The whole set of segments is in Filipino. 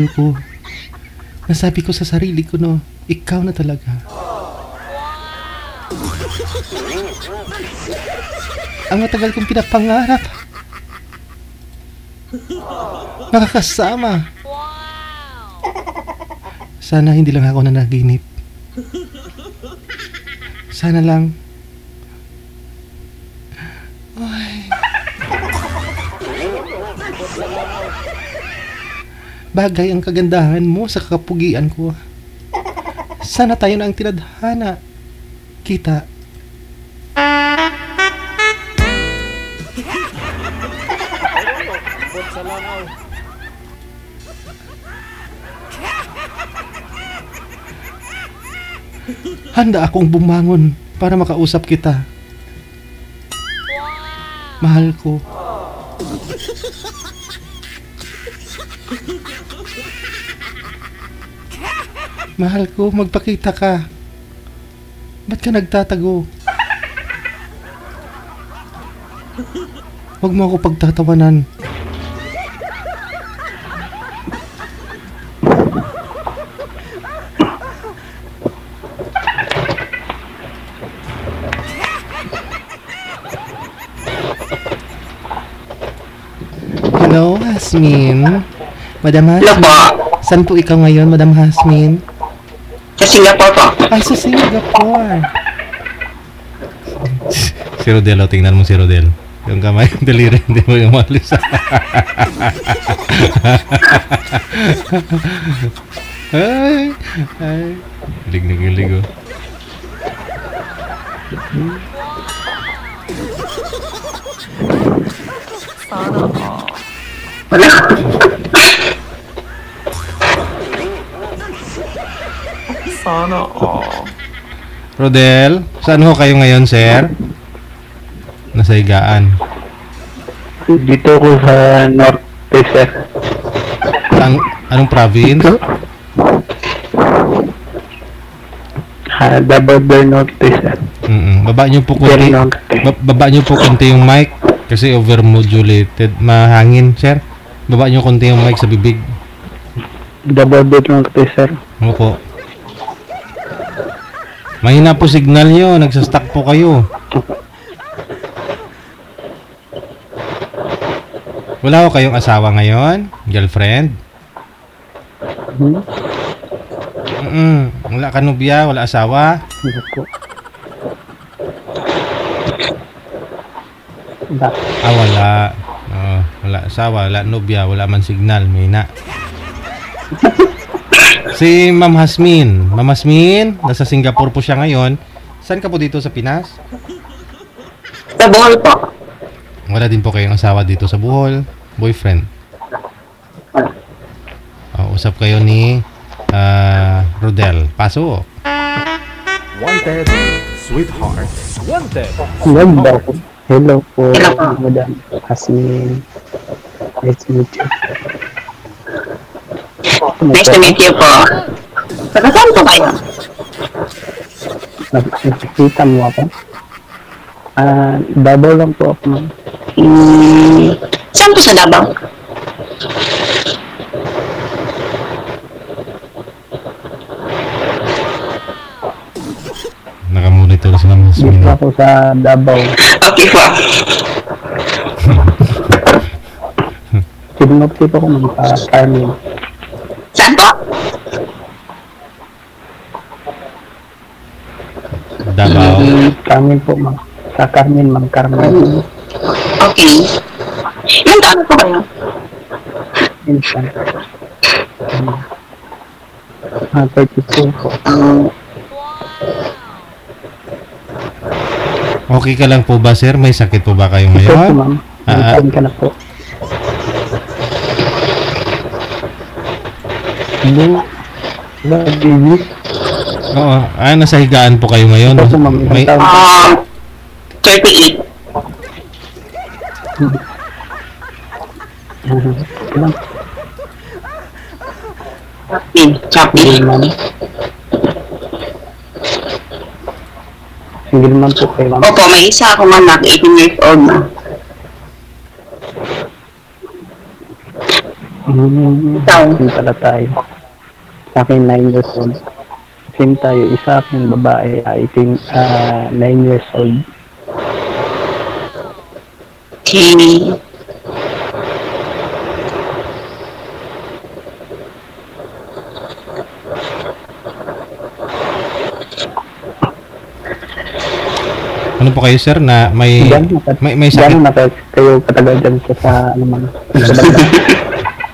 ko. Nasabi ko sa sarili ko, no, ikaw na talaga. Ang matagal kong pinapangarap. Nakakasama. Sana hindi lang ako nanaginip. Sana lang. Ay. Bagay ang kagandahan mo sa kakapugian ko. Sana tayo na ang tinadhana. Kita. Handa akong bumangon para makausap kita. Mahal ko. Mahal ko, magpakita ka. Ba't ka nagtatago? Huwag mo ako pagtatawanan. Hello, Hasmin. Madam Hasmin. Hello po. Saan po ikaw ngayon, Madam Hasmin? Sa Singapore po. Ay, sa Singapore. Si Rodel, o, tingnan mo si Rodel. Yung kamay, yung daliri, hindi mo yung malis. Ay, ay. Gilig na gilig, oh. Wala. Sana all. Rodel, saan ho kayo ngayon, sir? Nasa higaan. Dito ko sa Norte, sir. Anong province? Davao del Norte, sir. Baba nyo po konti. Baba nyo po konti yung mic kasi overmodulated. Mahangin, sir. Baba nyo konti yung mic sa bibig. Davao del Norte, sir. Opo. Mahina po signal nyo. Nagsastuck po kayo. Wala ko kayong asawa ngayon? Girlfriend? Wala ka nobya? Wala asawa? Hindi po. Wala. Wala. Wala asawa, wala nobya, wala man signal. Mahina. Si Ma'am Hasmin. Ma'am Hasmin, nasa Singapore po siya ngayon. Saan ka po dito sa Pinas? Sa Bohol po. Wala din po kayong asawa dito sa Bohol. Boyfriend. Usap kayo ni Rodel. Pasok. Wanted, sweetheart. Wanted. Hello po, Madam Hasmin. Nice to meet you. Nice to meet you po. Saan po kayo? Nakikita mo ako? Davao lang po ako, ma'am. Saan po sa Davao? Nakamonitor si Ma'am Hasmin. Dito ako sa Davao. Okay po. Sinunod po ako mag-farming. Saan po? Davao. Carmen po, ma'am. Sa Carmen, ma'am Carmen. Okay. Ilang taon po kayo? Instant. 32 po. Okay ka lang po ba, sir? May sakit po ba kayo Ito po, ngayon? ma'am. Nagkain ka na po. Hello. Hello, baby. Oo. Nasa higaan po kayo ngayon. Ito po, ma'am. May, 38. Ilang? Choppy. Single man. Single man po kayo, ma'am. Opo, may isa akong anak, 18 years old na. Ikaw? Same pala tayo. Sa akin 9 years old. Same tayo. Isa akin babae, I think 9 years old. Okay. Ano po kayo, sir, na may Gano'n sakit? na kayo katagal dyan sa ano man.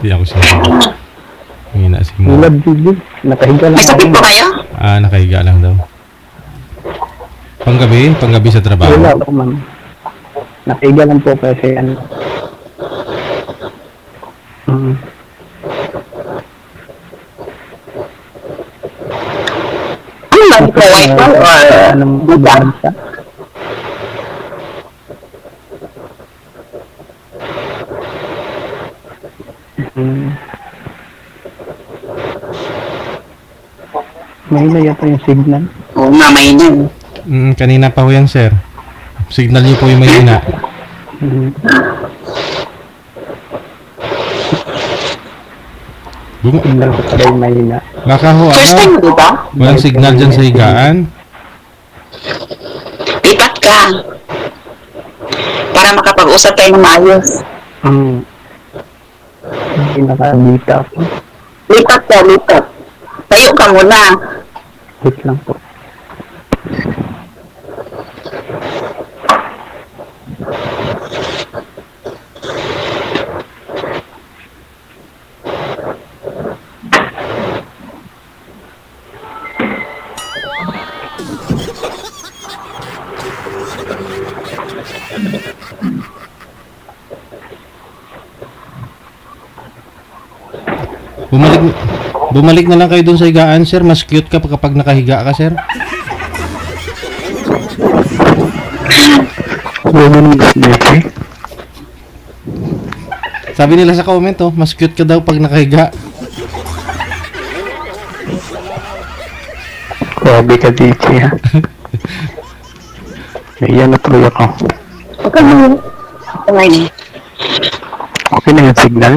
Hindi ako siya. Hina si mo. Mulad Gigi, nakahiga lang May sakit po kayo? Nakahiga lang daw. Panggabi sa trabaho. Wala ako man. Nakahiga lang po kasi ano. Ano lang po, white po or Anong buta? bansa? Mahina yata yung signal. Oo nga, may na. Kanina pa ho yan, sir. Signal niyo po yung mahina. Signal ko pala yung mahina. Baka ho, First time mo dito? walang signal dyan sa higaan. Lipat ka. Para makapag-usap tayo ng maayos. Hindi nakadita ako. Lipat ka, lipat. Tayo ka muna. Wait lang po. Bumalik na lang kayo dun sa higaan, sir. Mas cute ka kapag nakahiga ka, sir. Sabi nila sa comment, oh, mas cute ka daw pag nakahiga. Grabe ka, DJ, ha? Iyan na tuloy ako. Huwag ka mo. Okay. Okay na yung signal?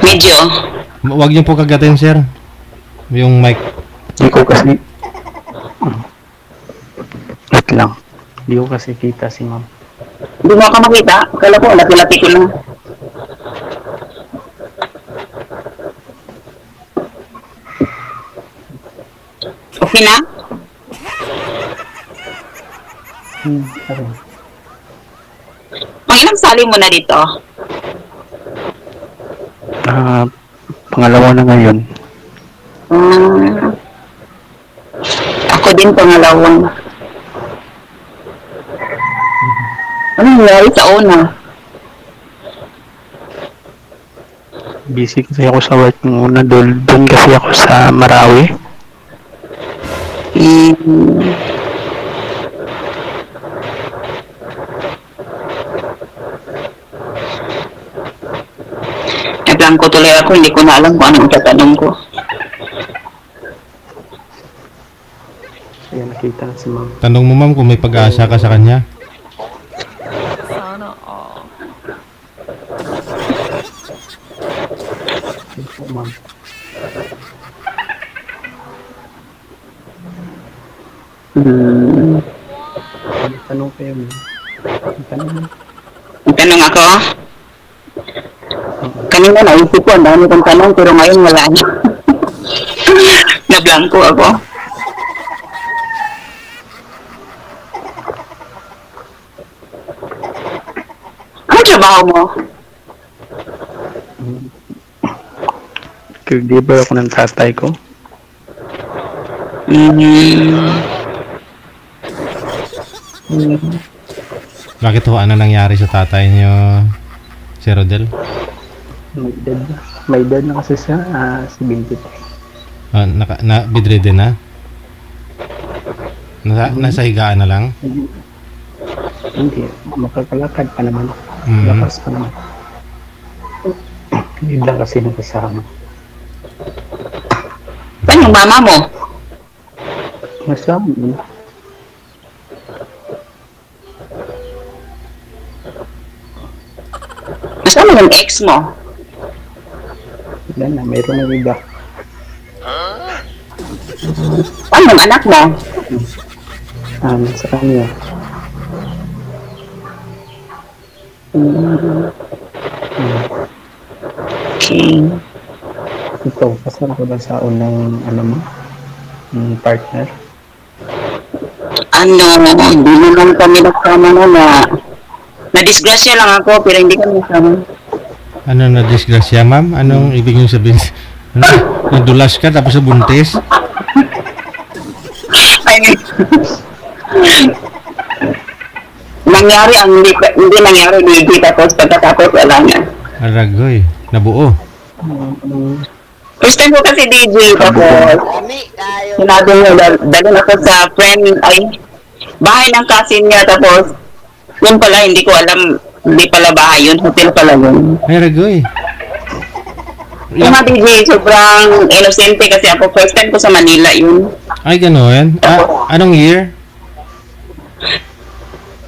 Medyo. Huwag niyo po kagatin, sir. Yung mic. Hindi ko kasi... Wait lang. Hindi ko kasi kita si ma'am. Hindi mo ako makita. Akala ko, laki-laki ko lang. Okay na? Sorry. Pangilang sali mo na dito. Pangalawa na ngayon. Ako din pangalawang. Ano nangyari sa una? Busy kasi ako sa work ng una. Doon kasi ako sa Marawi. Naglang ko tuloy ako, hindi ko na alam kung anong tatanong ko. Ayan, nakita na si ma'am. Tanong mo, ma'am, kung may pag-asa ka sa kanya. Sana all. Ito, ma'am. Tanong kayo, ma'am. Tanong. Ang tanong ako? Kanina naisip ko, ang dami kong tanong, pero ngayon wala na. Nablangko ako. Ano trabaho mo? Caregiver ako ng tatay ko. Bakit ho? Ano nangyari sa tatay niyo, Sir Rodel? May dad na kasi siya, 73. Bedridden na? Nasa higaan na lang? Hindi, makakalakad pa naman. Mm. Lakas pa naman. Hindi lang kasi nakasama. Saan yung mama mo? Nasama mo. Nasaan yung ex mo? Wala na, mayroon na iba. Anong anak mo? Sa kanya. Okay. Ito, kasal ko na sa unang, mo, partner. Hindi naman kami nagsama na na-disgrasya lang ako, pero hindi kami nagsama. Ano na disgrasya, ma'am? Anong ibig nyo sabihin? Ano? Nadulas ka tapos buntis? I mean, nangyari ang hindi nangyari hindi tapos pagkatapos wala na. Aragoy, nabuo. First time ko kasi DJ tapos sinabi niya dalhin ako sa friend bahay ng cousin niya tapos yun pala hindi ko alam hindi pala bahay yun, hotel pala yun. Aragoy. Yung mga DJ, sobrang inosente kasi ako first time ko sa Manila yun. Ay, gano'n? Anong year?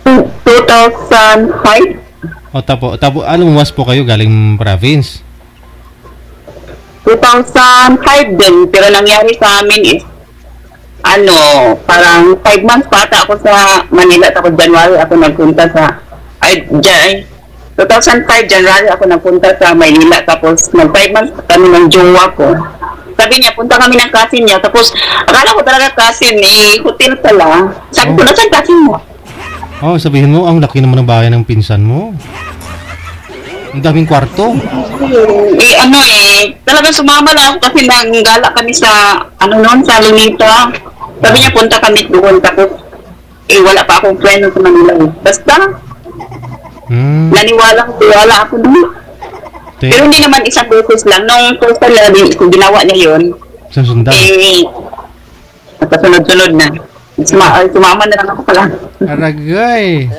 2005. O tapo, anong was po kayo galing province? 2005 din, pero nangyari sa amin is parang 5 months pata ako sa Manila tapos January ako nagpunta sa 2005 January ako nagpunta sa Maynila tapos nag 5 months kami ng jowa ko. Sabi niya, punta kami ng cousin niya tapos akala ko talaga cousin hotel pala. Sabi ko, nasan cousin mo? Oh, sabihin mo, ang laki naman ng bahay ng pinsan mo. Ang daming kwarto. Talagang sumama lang ako kasi nanggala kami sa, sa Lunita. Sabi niya, punta kami doon. Tapos, wala pa akong friend sa Manila. Basta, naniwala ako doon. Pero hindi naman isang beses lang. Nung first time na ginawa niya yun, sundan. nakasunod-sunod na. Sumama na lang ako pala. Aragay.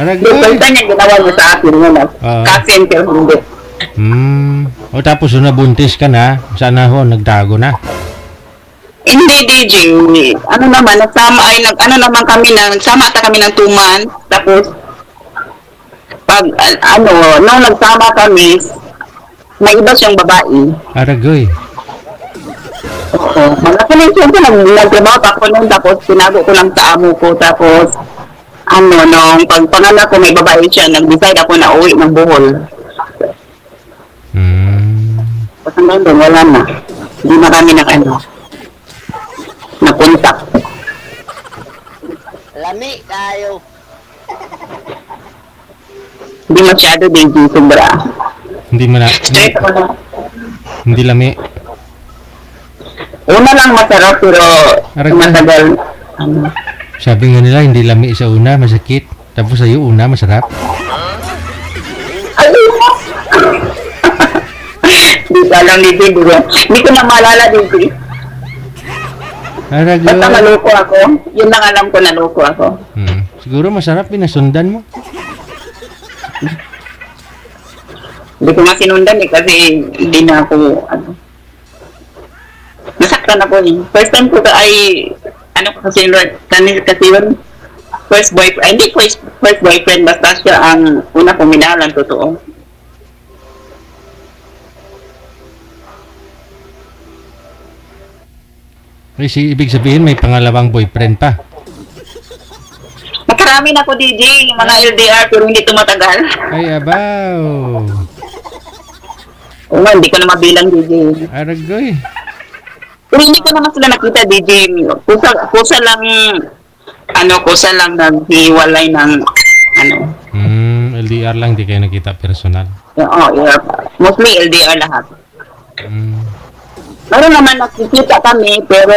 Yung first time niya ginawa niya sa akin yun. Cousin, pero hindi. O tapos nabuntis ka na, sana ho, nagtago na. Hindi, DJ. Nagsama ata kami ng 2 months. Tapos, nung nagsama kami, may iba siyang babae. Aragoy. Oo. Malaki na siyempre, nagtrabaho pa ako nun, tapos tinago ko lang sa amo ko. Tapos, nung pagpanganak ko, may babae siya, nag-decide ako na uwi ng Bohol. Tapos hanggang doon, wala na. Hindi na kami napunta. Lami tayo. Hindi masyado din sobra. Straight ako na. Hindi lami. Una lang masarap pero matagal. Sabi nga nila, hindi lami sa una, masakit. Tapos sa'yo, una, masarap. Hindi ko alam dito. Hindi ko na maalala dito. Basta naloko ako. Yun lang alam ko, naloko ako. Siguro masarap, pinasundan mo. Hindi ko nga sinundan kasi hindi na ako, nasaktan ako First time ko kasi yun, first boyfriend, basta siya ang una kong minahalan, totoo. Kasi ibig sabihin may pangalawang boyfriend pa. Makarami na ako, DJ, mga LDR, pero hindi tumatagal. Ay, abaw. Hindi ko na mabilang, DJ. Aragoy. Pero hindi ko naman sila nakita, DJ. Kusa lang naghiwalay ng LDR lang, di kayo nakita personal. Yeah. Mostly LDR lahat. Meron naman nakikita kami, pero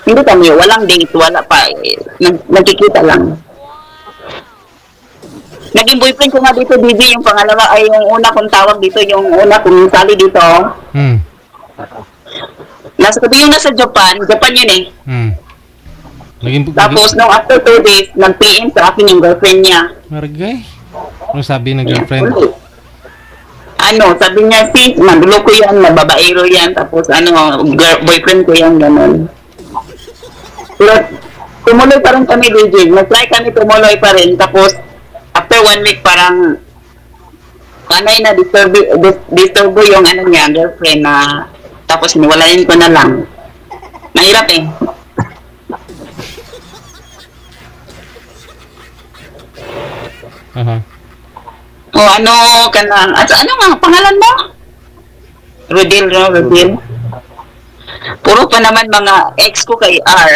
hindi kami, walang date, wala pa. Nagkikita lang. Naging boyfriend ko nga dito, DJ, yung pangalawa ay yung una kong tawag dito, yung una kong sali dito. Yung nasa Japan yun eh. Tapos nung after 2 days, nag-PM sa akin yung girlfriend niya. Maragay? Ano sabi ng girlfriend? Sabi niya, sis, magulo ko yan, mababaero yan, tapos boyfriend ko yan, gano'n. Pero tumuloy pa rin kami, DJ. Nag-try kami, tumuloy pa rin. Tapos, after 1 week, parang panay na disturbo yung ano niya, girlfriend na tapos niwalayan ko na lang. Mahirap eh. Aha. O ano ka na, ano nga, pangalan mo? Rodil, no? Rodil. Puro pa naman mga ex ko kay R.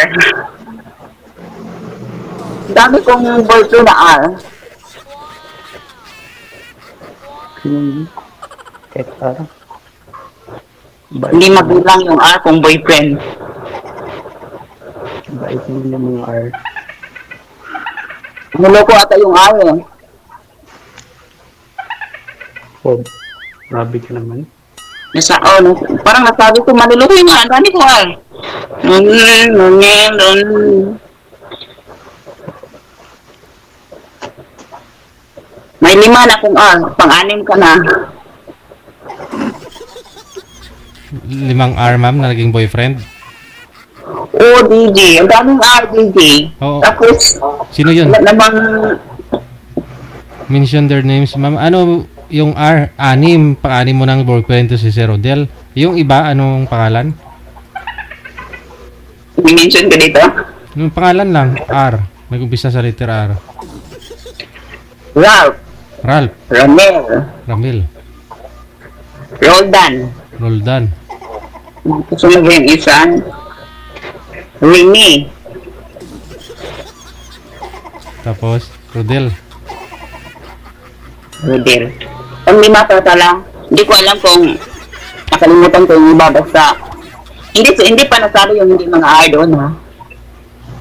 Dami kong boyfriend na R. Hector. Hindi mabilang yung R kong boyfriend. Bait nila mga R. Nuloko ata yung R eh. Oh, grabe ka naman. Parang nasabi ko, manuloko yung R. Dami ko R. May 5 na akong R. Pang-anim ka na. 5 R, ma'am, na naging boyfriend? Oo, DJ. Ang daming R, DJ. Oo. Tapos, Sino yun? wala namang, Mention their names, ma'am. Ano yung R? 6. Pang-anim mo ng boyfriend to si Sir Rodel. Yung iba, anong pangalan? i-mention ko dito. Yung pangalan lang, R. Nag-umpisa sa letter R. Ralph, Ralph, Romel, Ramil, Roldan. Roldan. Susunod yung isa. Rene. Tapos, Rodel. Rodel. Ang 5 pa lang. Hindi ko alam kung nakalimutan ko yung iba. Basta hindi pa nasabi yung hindi mga R doon, ha?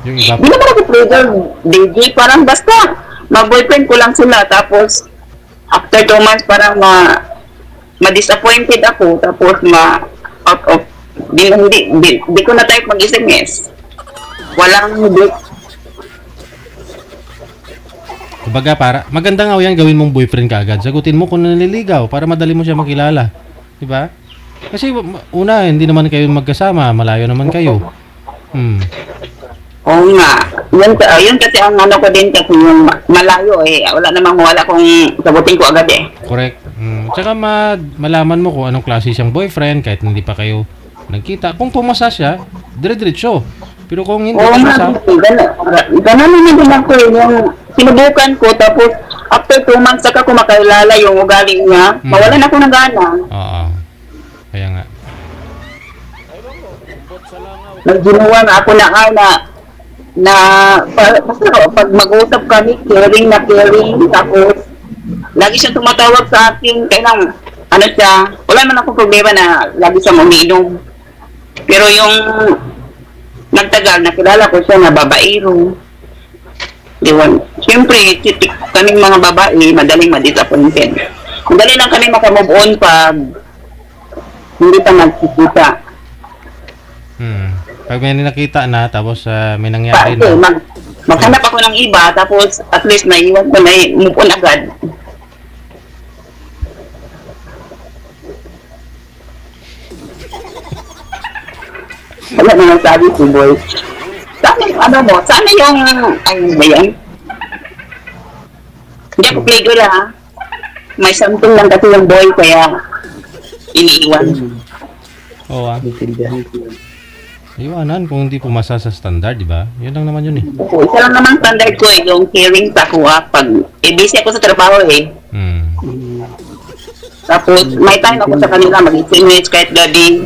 Yung iba. Hindi naman ako trigger, DJ. Parang basta mag-boyfriend ko lang sila. Tapos after 2 months parang ma-disappointed ako. Tapos out of hindi ko na type mag-SMS. Walang break. Kumbaga, maganda nga yan gawin mong boyfriend ka agad. Sagutin mo kung naliligaw para madali mo siya makilala. Diba? Kasi una, hindi naman kayo magkasama. Malayo naman kayo. Oo nga. Yun kasi ang ano ko din kasi yung malayo eh. Wala kung sagutin ko agad eh. Correct. Tsaka malaman mo kung anong klase siyang boyfriend kahit hindi pa kayo nagkita. Kung pumasa siya, dire-diretso. Pero kung hindi Oo nga, pumasa... Ganun naman din ako eh. Yung sinubukan ko tapos after 2 months saka ko makilala yung ugali niya, mawalan ako ng gana. Oo. Kaya nga. Nagginuwa nga ako na basta pag mag-usap kami, caring, tapos lagi siya tumatawag sa akin, kaya ano siya, wala man akong problema na lagi siya umiinom. Pero yung nagtagal, nakilala ko siya na babaero. Diwan. Siyempre, kaming mga babae, madaling ma-disappointed. Madali lang kami makamove on pag hindi pa nagkikita. Pag may nakita na, tapos may nangyari Kasi na. maghanap ako ng iba, tapos at least naiwan ko na move on agad. Wala na sabi si boy. Sana yung, ba yan? Hindi ako playgirl ha. May something lang kasi yung boy, kaya iniiwan. Oo. Naintindihan ko yun. Iwanan kung hindi pumasa sa standard, di ba? Yun lang naman yun eh. Oo, isa lang naman standard ko eh, yung caring sa kuha. Busy ako sa trabaho eh. Tapos, may time ako sa kanila, mag-SMS kahit gabi,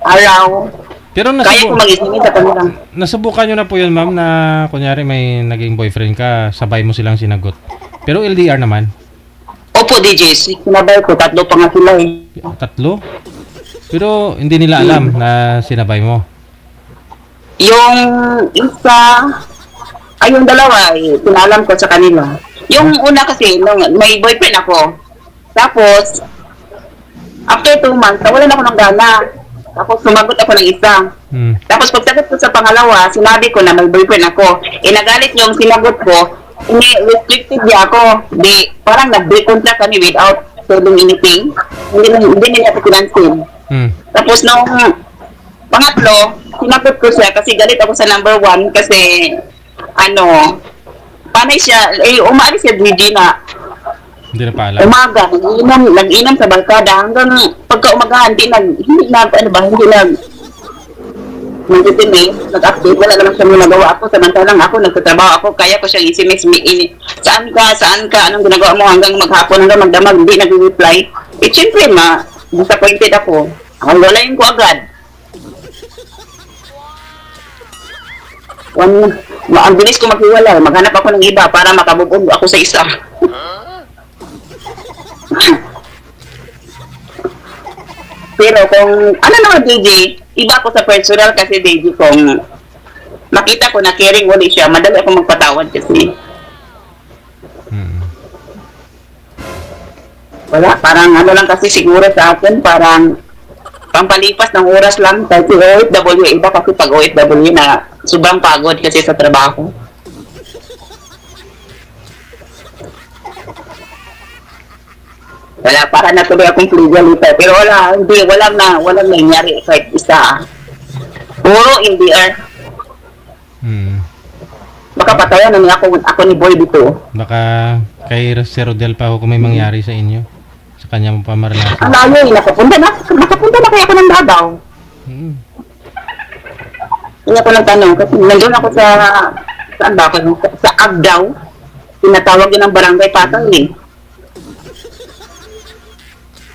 araw. Pero Kaya ko mag-SMS sa kanila. nasubukan nyo na po yun, ma'am, na kunyari may naging boyfriend ka, sabay mo silang sinagot. Pero LDR naman. Opo, DJs. Sinabay ko, 3 pa nga sila eh. 3? Pero hindi nila alam na sinabay mo. Yung isa, yung dalawa, pinalam ko sa kanila. Yung una kasi, may boyfriend ako. Tapos, after 2 months, nawalan ako ng gana. Tapos, sumagot ako ng isa. Tapos, pagsagot ko sa pangalawa, sinabi ko na may boyfriend ako. Nagalit yung sinagot ko, restricted niya ako. Parang nag-break contract kami without telling anything. Hindi niya ako pinansin. Tapos, nung pangatlo, sinagot ko siya kasi galit ako sa number 1 kasi panay siya, umaalis siya DJ na Hindi na paalam. Umaga, nag-inom sa barkada hanggang pagka-umagahan, hindi nag-update, wala naman siyang ginagawa ako, samantalang ako, nagtatrabaho ako, kaya ko siyang SMS, saan ka, anong ginagawa mo hanggang maghapon, hanggang magdamag, hindi nag-reply. Eh, syempre, disappointed ako. Ang walayin ko agad. Ang bilis ko maghiwalay, maghanap ako ng iba para makabubog ako sa isa. Pero kung, ano naman DJ, iba ako sa personal kasi DJ, kung makita ko na caring ulit siya, madali ako magpatawad kasi. Wala, parang ano lang kasi siguro sa akin, parang pampalipas ng oras lang kasi OFW, iba kasi pag OFW na sobrang pagod kasi sa trabaho. Wala, para natuloy akong legalita. Pero walang nangyari kahit isa. Puro in the air. Baka patayan na ako ni Boy dito. Baka kay Sir Rodel pa ako kung may mangyari sa inyo. Sa kanya mo pa maranasan. Ang layo, nakapunta na kaya ako ng Davao. Kaya ako nagtanong, kasi nandun ako saan ba ako? Sa Agdao. Tinatawag yun ng barangay Patay eh.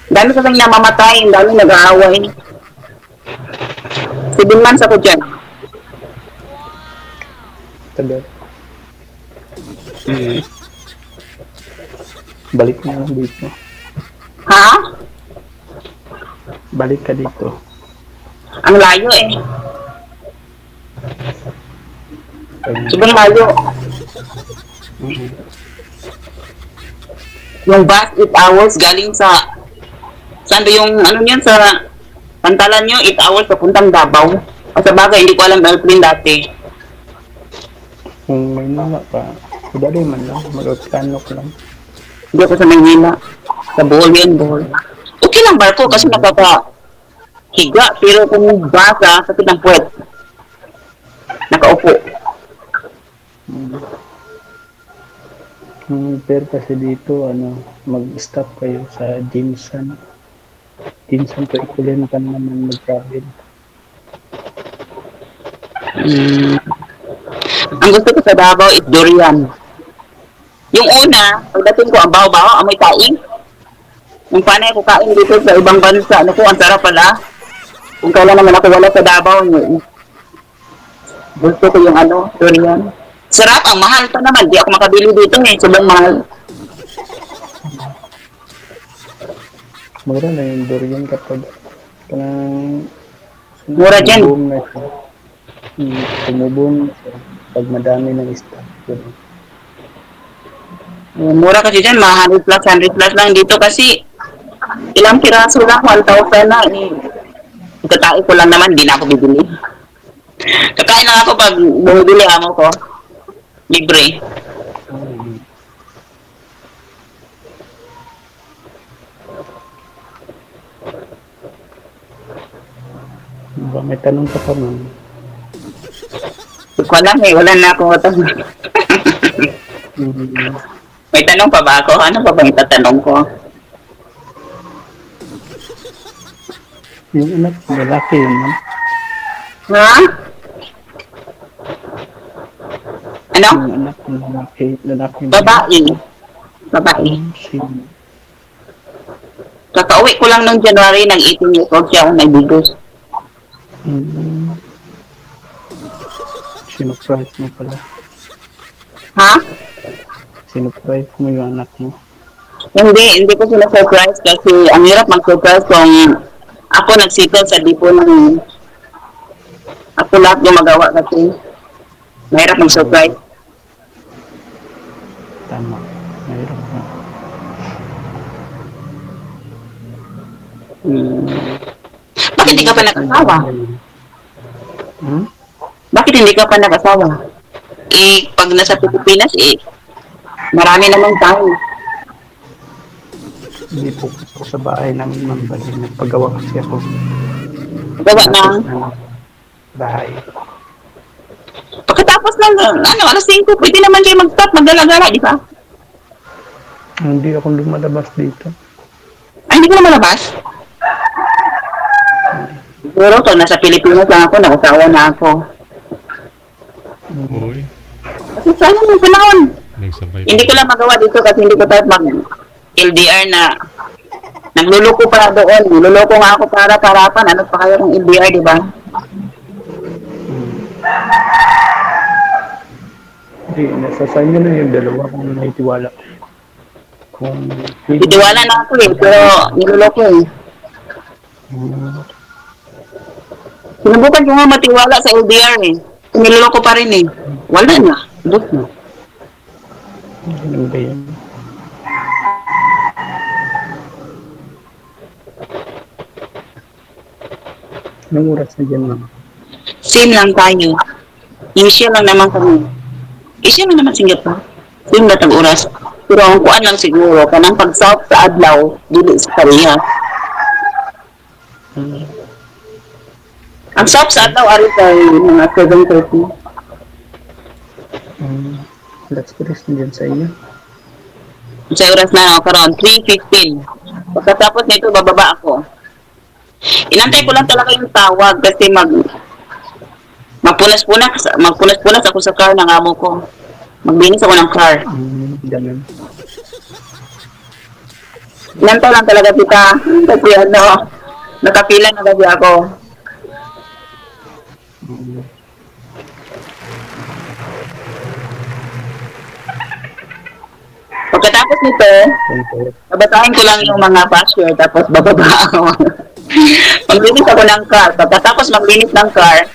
Dami kasi niya mamatay, dami nag-aaway. 7 months ako dyan. Tagal. Balik na lang dito. Ha? Balik ka dito. Ang layo eh. Sobrang layo. Yung bus 8 hours galing sa saan ba yung ano niyan sa pantalan nyo, 8 hours papuntang Davao. O sa bagay, hindi ko alam airplane dati. Kung may nala pa, madali man lang, mag-plano ko lang. Hindi ako sa Manila. Sa Bohol yan, Bohol. Okay lang barko kasi nakakahiga. Pero kung basa, sakit ng puwet. Nakaupo. Pero kasi dito, mag-stop kayo sa Jinsan. Jinsan to ikulentan naman mag-travel. Ang gusto ko sa Davao is durian. Yung una, pagdating ko, ang baho-baho, amoy kain. Yung panay ko kain dito sa ibang bansa, naku, ang sarap pala. Kung kailan naman ako wala sa Davao, gusto ko yung durian. Sarap, ang mahal pa naman. Di ako makabili dito sobrang mahal. Mura na yung durian kapag Mura dyan. Tumubong na siya pag madami ng stock. Mura kasi dyan, 100 plus lang dito kasi ilang piraso lang, 1,000 na. Kakain ko lang naman, di na ako bibili. Kakain lang ako pag bumibili amo ko. Libre. Ba, may tanong ka pa man. Ko lang wala na akong tanong. May tanong pa ba ako? Ano pa ba yung tatanong ko? Yung anak, lalaki yun, man. Ha? Ano? Yung anak, lalaki. Babae. Kakauwi ko lang noong January, nag-18 years old siya, nag-bigos. Sinurprise mo pala. Ha? Sinurprise mo yung anak mo. Hindi ko sila surprise kasi ang hirap mag-surprise kung ako nagsikal sa dipo ng ako lahat gumagawa kasi mahirap mag-surprise. Tama. Mahirap na. Bakit hindi ka pa nag-asawa? Bakit hindi ka pa nag-asawa? Pag nasa Pilipinas, marami namang tao. Hindi po ako sa bahay namin mambali. Nagpagawa kasi ako. Gawa ng bahay. pagkatapos ng alas 5, pwede naman kayo mag-stop, magdala-gala, di ba? Hindi ako lumalabas dito. Ay, hindi ko na malabas. Siguro, pag nasa Pilipinas lang ako, nakasawa na ako. Uy. Kasi sayang yung panahon. Nagsabay Hindi ko lang magawa dito kasi hindi ko tayo mag-LDR na nagluluko pa doon. Niluluko nga ako para parapan. Ano pa kayo ng LDR, di ba? Hindi, nasa sa inyo na yung dalawa kung may tiwala. Kung Titiwala na ako eh, pero niluluko eh. Sinubukan ko nga matiwala sa LDR eh. Niluluko pa rin eh. Wala na. Duk na. Ano ba yan? Anong oras na dyan, ma'am? Same lang tayo. Asia lang naman kami. Asia lang naman Singapore. Same na tag-oras. Pero ang kuan lang siguro, kanang pag-south sa adlaw, dili sa Korea. Ang south sa adlaw, ari kay mga 7:30. Let's press na dyan sa inyo. Sa oras na ako karon 3:15. Pagkatapos nito, bababa ako. Inantay ko lang talaga yung tawag kasi magpunas-punas ako sa car ng amo ko. Magbinis ako ng car. Ganun. Inantay lang talaga kita. Kasi nakapila na kasi ako. Pagkatapos nito, babasahin ko lang yung mga password tapos bababa ako. Maglinis ako ng car. Pagkatapos maglinis ng car,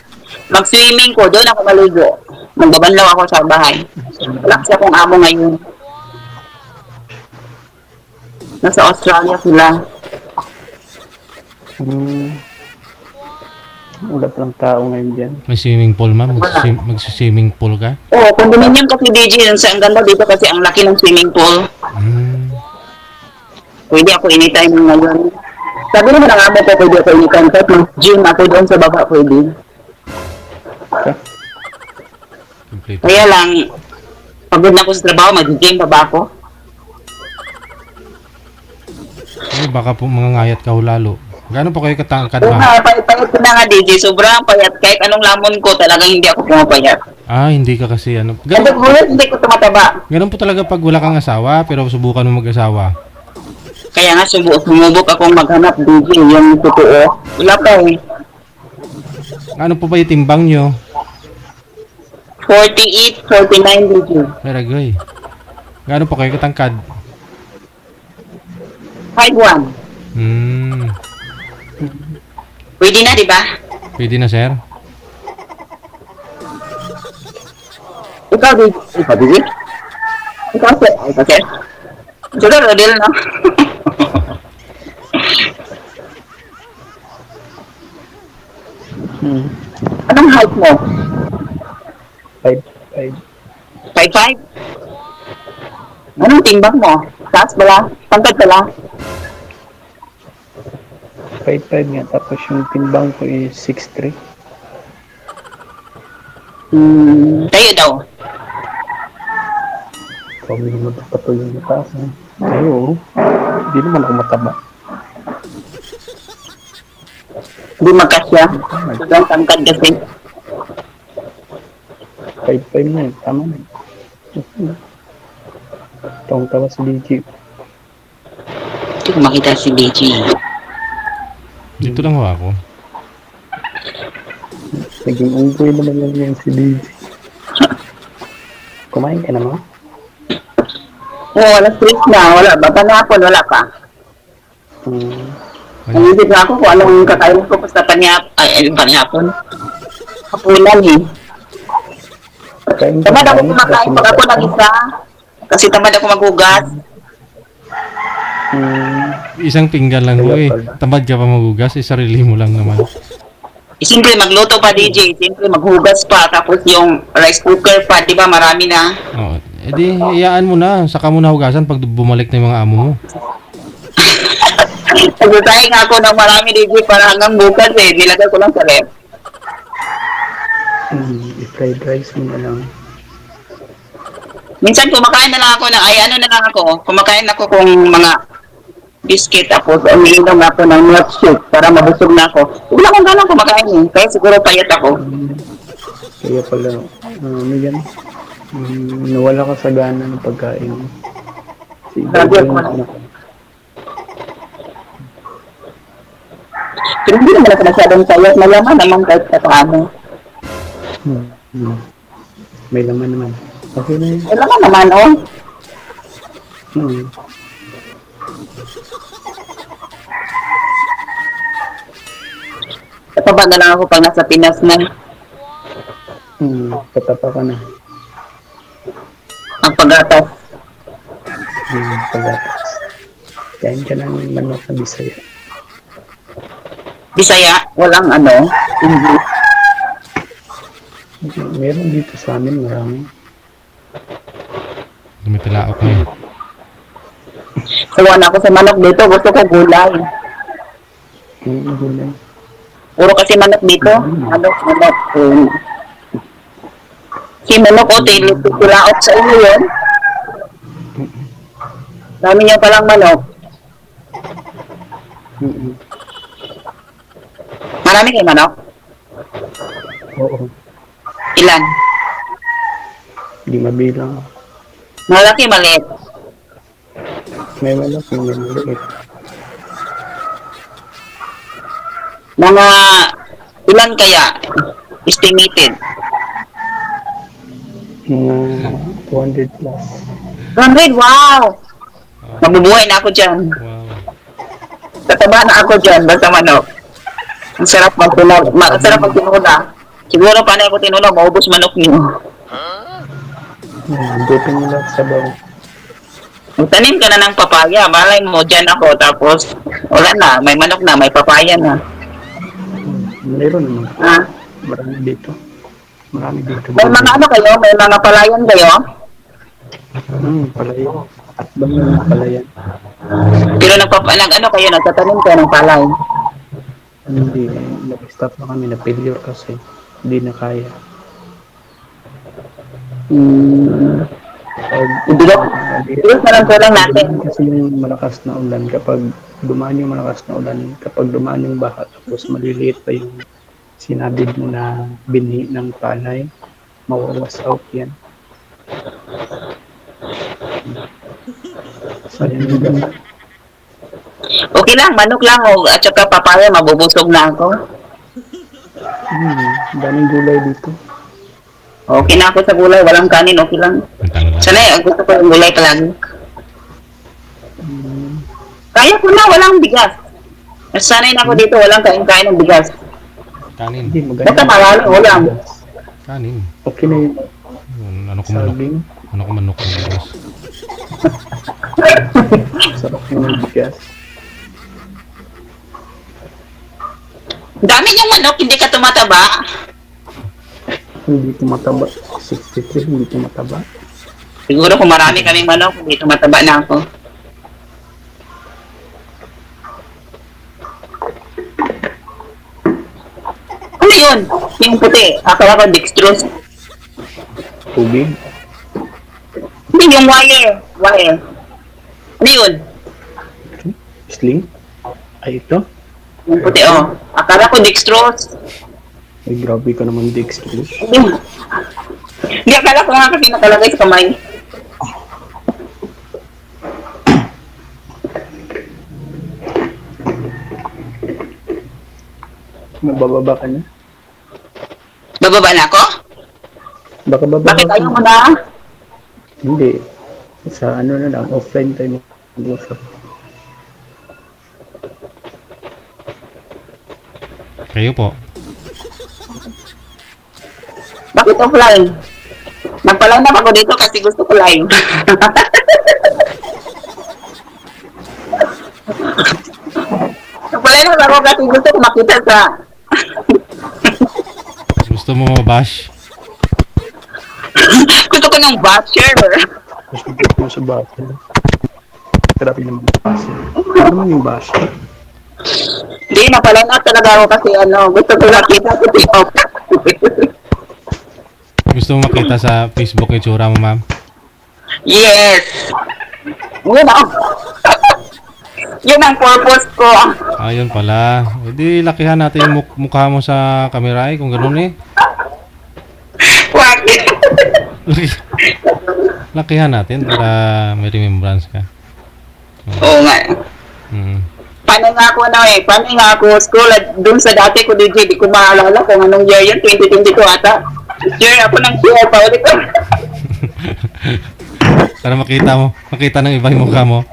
mag-swimming ko, doon ako maligo. Magbabanlaw ako sa bahay. Wala kasi akong amo ngayon. Nasa Australia sila. Wala palang tao ngayon dyan. May swimming pool, ma'am. Mag-swimming pool ka? Oo, condominium kasi DJ. Ang ganda dito kasi ang laki ng swimming pool. Pwede ako anytime ngayon. Sabi naman ang amo ko, pwede ako anytime. Kahit mag-gym ako doon sa baba, pwede. Complete. Kaya lang, pagod na ako sa trabaho, mag-gym pa ba ako? Ay, baka po mga ngayat ka ho lalo. Gaano po kayo katangkad, Oo ma'am? nga, payat ko na nga DJ. Sobrang payat. Kahit anong lamon ko, talagang hindi ako pumapayat. Ah, hindi ka kasi ano. Kasi kung hindi ko tumataba. Ganun po talaga pag wala kang asawa, pero subukan mo mag-asawa. Kaya nga sumubok akong maghanap DJ, yung totoo. Wala pa eh. Ano po ba yung timbang nyo? 48, 49 DJ. Laragoy. Gaano po kayo katangkad? 5'1". Pwede na, di ba? Pwede na, sir? Ikaw, DJ. Ikaw, DJ? Ikaw, sir. Ikaw, sir. Siguro, Rodel, no? Anong height mo? 5'5". 5'5"? Anong timbang mo? Taas bala? Pangkad bala? 5'5" nga, tapos yung timbang ko is 6'3". Tayo daw. Kami naman patuloy yung mataas. Tayo, hindi naman ako mataba. Hindi magkasya. Sobrang tangkad kasi. 5'5" na yun, tama na. Tawang-tawa si DJ. Hindi ko makita si DJ. Dito lang ho ako. Naging unggoy naman lang yan si DJ. Kumain ka naman? Oo, wala stress na. Wala ba? Panapon, wala pa. Naisip na ako kung anong kakain ko basta panihapon. Hapunan eh. Tamad ako kumakain pag ako nag-isa. Kasi tamad ako maghugas. Isang pinggan lang ho eh. Tamad ka pa magugas, sarili mo lang naman. Siyempre magluto pa DJ, siyempre maghugas pa. Tapos yung rice cooker pa, di ba marami na. Oo. E di, iyaan mo na. Saka mo na hugasan pag bumalik na yung mga amo mo. Nagsasayang ako ng marami DJ para hanggang bukas eh. Nilagay ko lang sa ref. I-fried rice mo na lang. Minsan kumakain na lang ako ng, kumakain ako kung mga biscuit tapos umiinom ako ng milkshake para mabusog na ako. Wala akong ganang kumakain eh. Kaya siguro payat ako. Kaya pala, ano yan? Nawala ka sa gana ng pagkain. Grabe ako na. Pero hindi naman ako masyadong payat. Malaman naman kahit sa paano. May laman naman. Okay na yun. May laman naman, oh. Kataba na lang ako pag nasa Pinas na. Katapa ka na. Ang pag-atas. Pag-atas. Kain ka ng manok na Bisaya. Bisaya? Walang ano? English. Meron dito sa amin, marami. Dumitilaok na yun. Sawa na ako sa manok dito. Gusto ko gulay. Gulay. Puro kasi manok dito. Manok. Si manok o titilaok sa inyo yun. Dami niyo palang manok. Marami kayo manok? Oo. Ilan? Hindi mabilang. Malaki, maliit. May malaki, may maliit. Mga ilan kaya? Estimated. Mga 200 plus. 100, wow! Mabubuhay na ako dyan. Wow. Tataba na ako dyan, basta manok. Ang sarap magtinula. Siguro paano ako tinula, maubos manok niyo. Butin mo lahat sa baw. Magtanim ka na ng papaya, malay mo dyan ako, tapos wala na, may manok na, may papaya na. Meron naman. Ha? Marami dito. Marami dito. May mga ano kayo? May mga palayan kayo? Palayan. At bang yung palayan? Pero nagtatanim kayo ng palay. Hindi. Nag-stop na kami. Na-failure kasi. Hindi na kaya. Bilos na lang kulang natin. Kasi yung malakas na ulan, kapag dumaan yung malakas na ulan, kapag dumaan yung baha, tapos maliliit pa yung sinabid mo na binhi ng palay, mawawas out yan. Sayang yung ganda. Okay lang, manok lang at saka papaya, mabubusog na ako. Daming gulay dito. Okay na ako sa gulay, walang kanin, okay lang. Sanay, gusto ko yung gulay palagi. Kaya ko na, walang bigas. Sanay na ako dito, walang kain-kain ng bigas. Kanin. Hindi, maganda. Basta marami, walang. Kanin. Okay na yun. Ano ko manok? Saging. Ano ko manok ng bigas? Sarap yung bigas. Dami niyong manok, hindi ka tumataba. Hindi tumataba. 63, hindi tumataba. Siguro kung marami kaming manok, hindi tumataba na ako. Ano yun? Yung puti. Akala ko dextrose. Tubig. Hindi, yung wire. Wire. Ano yun? Sling. Ay, ito. Yung puti, oh. Akala ko dextrose. Ay, grabe ka naman, dextrose. Hindi, akala ko nga kasi nakalagay sa kamay. Nabababa ka na? Bababa na ako? Baka bababa Bakit ka ayaw na. mo na? Hindi. Sa ano na lang, offline tayo mag-usap. Kayo po. Bakit offline? Nagpa-line up ako dito kasi gusto ko live. Nagpa-line up ako kasi gusto ko makita sa... Gusto mo mabash? Gusto ko ng basher. Mas bigat mo sa basher. Grabe naman yung basher. Ano naman yung basher? Hindi, nagpa-line up talaga ako kasi gusto ko makita sa TikTok. Gusto mo makita sa Facebook yung tsura mo, ma'am? Yes. Yun ang, yun ang purpose ko. Ayun pala. Hindi lakihan natin yung mukha mo sa camera kung gano'n eh. Wag. Lakihan natin para may remembrance ka. Oo nga. Mm. Paano nga ako paano nga ako school dun sa dati ko DJ, di ko maalala kung anong year yun, 2022 ata. Share ako ng share pa ulit. Para makita ng iba yung mukha mo.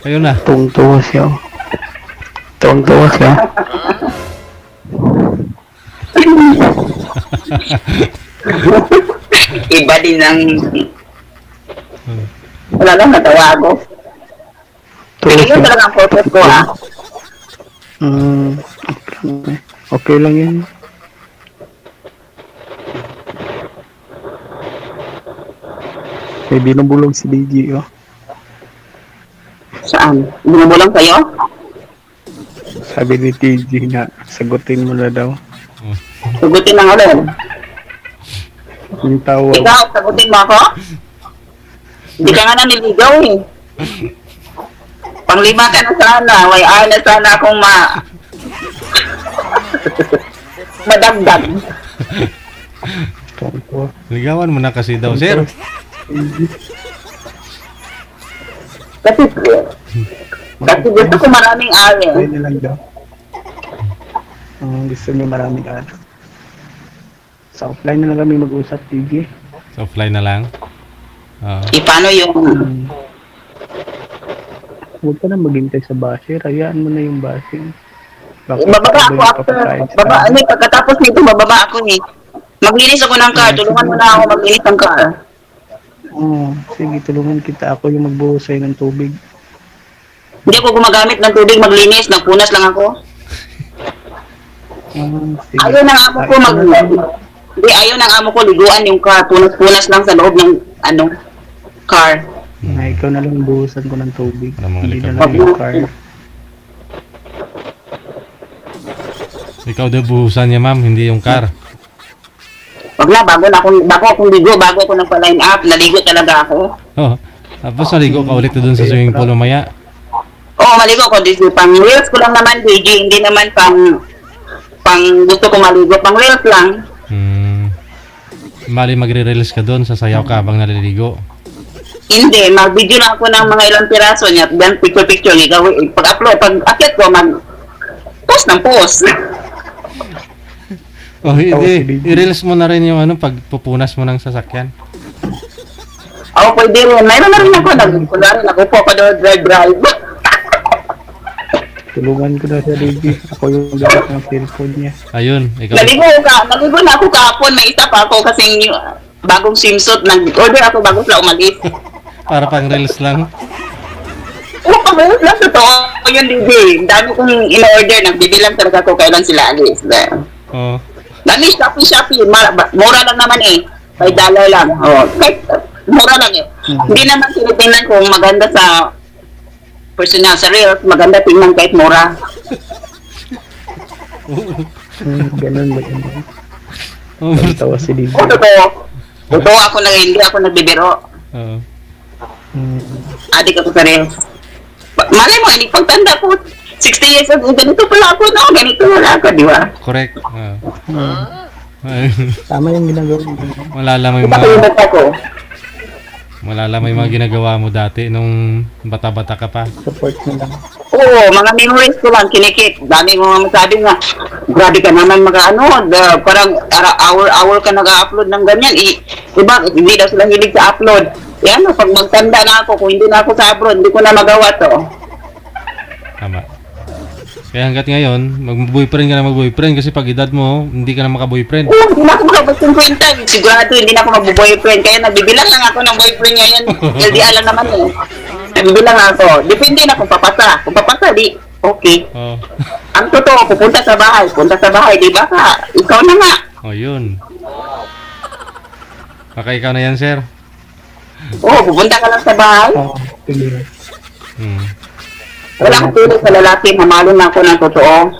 Ayun na. Tuwang-tuwa siya. Tuwang-tuwa siya. Iba din ang... Wala lang, natawa ako. Tuwa Yun siya. talaga ang purpose ko, ha? Okay lang yun. May binubulong si DJ, oh. Saan? Bumubulang kayo? Sabi ni TJ na, sagutin mo na daw. Sagutin lang ulit. Yung tawag. Ikaw, sagutin mo ako? Hindi ka nga naniligaw, eh. Panglima ka na sana. May na sana akong madagdag. Tuwang-tuwa. Ligawan mo na kasi daw, sir. Kasi gusto ko maraming Ay awin. na lang daw. Gusto niyo maraming ano. Sa offline na lang kami mag-usap, TJ. So, offline na lang. Paano yung... Huwag ka na maghintay sa basher. Hayaan mo na yung basher. Bababa ako after... Pagkatapos nito, bababa ako eh. Maglinis ako ng car. Tulungan mo na ako maglinis ng car. Oo. Sige, tulungan kita. Ako yung magbuhos sa'yo ng tubig. Hindi ako gumagamit ng tubig maglinis. Nagpunas lang ako. Sige. Ayaw ng amo ko Hindi, ayaw ng amo ko liguan yung car. Punas-punas lang sa loob ng car. Ikaw na lang buhusan ko ng tubig. Ano mga Hindi na likod? lang yung car. Ikaw daw buhusan niya, ma'am, hindi yung car. Wag na, bago akong ligo, bago ako nagpa-line up, naligo talaga ako. Oh. Tapos naligo ka ulit doon sa swimming pool mamaya. Oo, maligo ako dito. Pang reels ko lang naman, DJ. Hindi naman pang gusto ko maligo. Pang reels lang. Mali magre-reels ka doon, sasayaw ka habang naliligo. Hindi, mag-video lang ako ng mga ilang piraso niya. Then picture-picture. Pag-upload, pag-akit ko, post ng post. Oh, hindi. I-reels mo na rin yung pagpupunas mo ng sasakyan. Oo, pwede rin. Mayroon na rin ako. Kunwari, nakupo ako doon, drive. Tulungan ko na siya, Reggie. Ako yung gamit ng cellphone niya. Ayun, ikaw. Naligo na ako kahapon. May isa pa ako kasing bagong swimsuit. Nag-order ako bago sila umalis. Para pang reels lang. Oo, pag-reels lang. Totoo yun, DJ. Dami kong in-order. Nagbibilang talaga ako kailan sila alis. Oh. Dami, Shopee. Mura lang naman eh. $5 lang. Oh, kahit mura lang eh. Hindi naman tinitingnan kung maganda sa personal, sa reels, maganda tingnan kahit mura. Ganun ba yun? Oh. Tawa si Reggie. Oo, totoo. Totoo ako na hindi ako nagbibiro. Oo. Adik ako sa reels. Malay mo, hindi pagtanda ko. 60 years old, ganito pala ako, no? Ganito pala ako, di ba? Correct. Tama yung ginagawa mo. Malala may mga ginagawa mo dati nung bata-bata ka pa. Support mo lang. Oo, mga memories ko lang, kinikit. Dami mo nga masabi nga, grabe ka naman parang hour ka nag-upload ng ganyan. Iba, hindi daw sila hilig sa upload. Yan, pag magtanda na ako, kung hindi na ako sa abroad, hindi ko na magawa to. Tama. Kaya hanggat ngayon, mag-boyfriend ka na mag-boyfriend kasi pag edad mo, hindi ka na maka-boyfriend. Oo, hindi na ako makapag-50. Sigurado, hindi na ako mag-boyfriend. Kaya nagbibilang lang ako ng boyfriend ngayon. LDR lang naman eh. Nagbibilang ako. Depende na kung papasa. Kung papasa, di, okay. Oh. Ang totoo, pupunta sa bahay. Punta sa bahay, di ba ka? Ikaw na nga. Oh, yun. Baka ikaw na yan, sir. Oo, pupunta ka lang sa bahay. Oo, sige. Wala akong tuloy sa lalaki. Mamalon na ako ng totoo.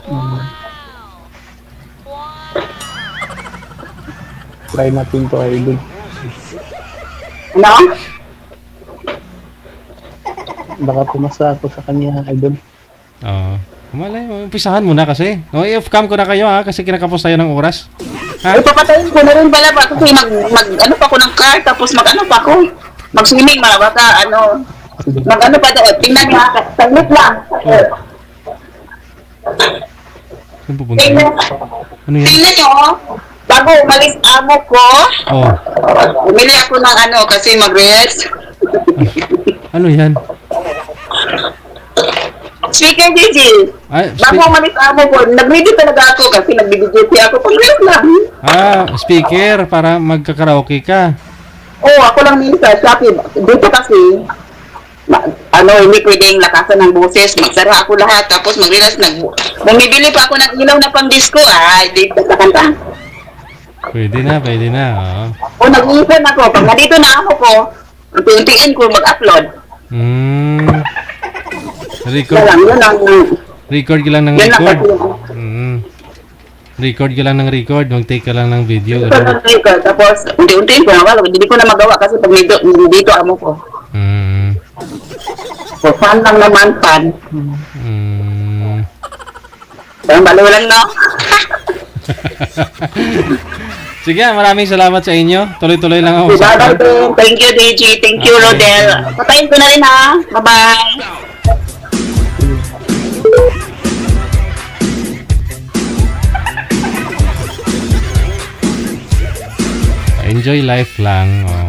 Try natin to, idol. Ano? Baka pumasa ako sa kanya, idol. Oo. Malay mo, umpisahan mo na kasi. O, i-off-cam ko na kayo ha, kasi kinakapos tayo ng oras. Ha? Ay, papatayin ko na rin pala ba? Kasi ano pa ako ng car, tapos ano pa ako. Mag-swimming, baka, ano pa daw. Tingnan niyo, saglit lang. Saan pupunta? Tingnan, Ano yan? tingnan niyo, bago umalis amo ko, Oh, bumili ako ng kasi mag-rest. ano yan? Speaker DJ, Ay, bago umalis amo ko, nag-video talaga ako kasi nag-video ako pag-rest lang. speaker para magka-karaoke ka. Oo, ako lang minsan, Shopee, dito kasi, hindi pwedeng lakasan ng boses, magsara ako lahat, tapos mag-relax, bumibili pa ako ng ilaw na pang-disco, dito sa kanta. Pwede na, oo. O, nag-iisan ako, pag nandito na ako ko, unti-untiin ko mag-upload. Record ka lang ng Yun lang record. kasi. Record ka lang ng record, mag-take ka lang ng video. Ito lang ko, tapos unti-untiin ko na wala, hindi ko na magawa kasi pag dito amo ko. So, fan lang naman, fan. Parang balo lang, no? Sige, maraming salamat sa inyo. Tuloy-tuloy lang ako. Bye-bye din. Thank you, DJ. Thank you, Rodel. Patayin ko na rin, ha? Bye-bye. Enjoy life lang. Oh.